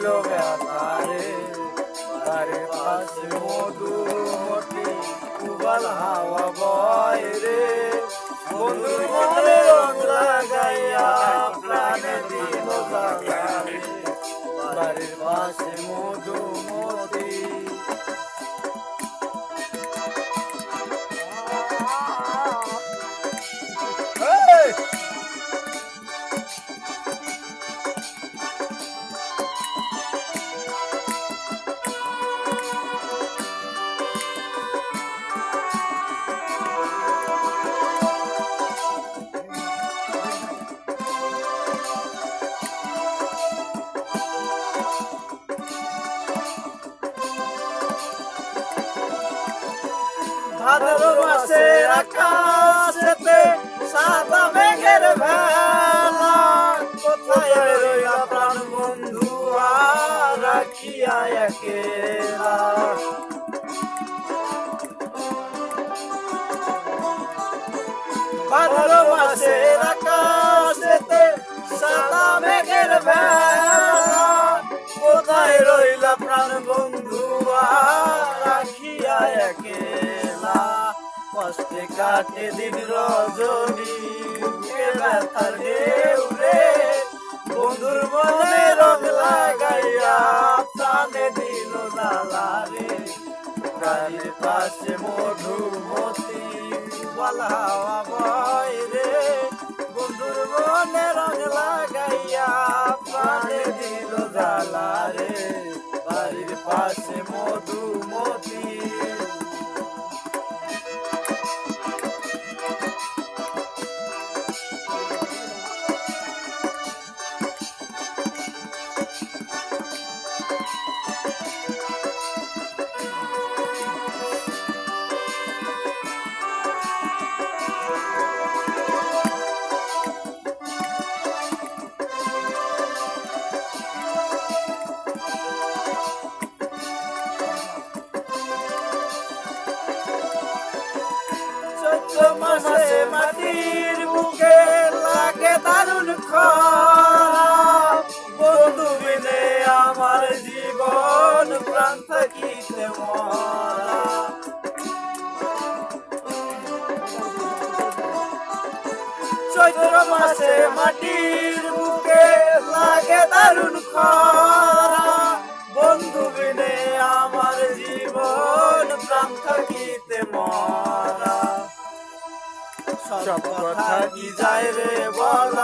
দিল ব্যাপারে তারে পাশে মধুমতি উবাল হাওয়া বয় রে বন্ধুর মনে রং লাগাইয়া প্রাণে দিল জ্বালারে বাড়ির পাশে মধুমতি ভাদ্র মাসের আকাশেতে সাদা মেঘের ভেলা কোথায় রইলা প্রাণ বন্ধু রাখিয়া একেলা ভাদ্র মাসের আকাশেতে সাদা মেঘের ভেলা কোথায় রইলা প্রাণ বন্ধু রাখিয়া একেলা কষ্টে কাটে দিন রজনী বুকে ব্যথার ঢেউ রে বন্ধুর মনে রং লাগাইয়া প্রাণে দিল জ্বালা রে বাড়ির পাশে মধুমতি উবাল হাওয়া বয় রে বন্ধুর মনে রং লাগাইয়া প্রাণে দিল জ্বালা রে বাড়ির পাশে মধুমতি মাসে মাটির বুকে লাগে দারুণ খরা বন্ধু বিনে আমার জীবন প্রাণ থাকিতে মরা চৈত্র মাসে মাটির বুকে লাগে দারুণ খরা বন্ধু বিনে আমার জীবন প্রাণ থাকিতে মরা সব কথা কি যায় রে বলা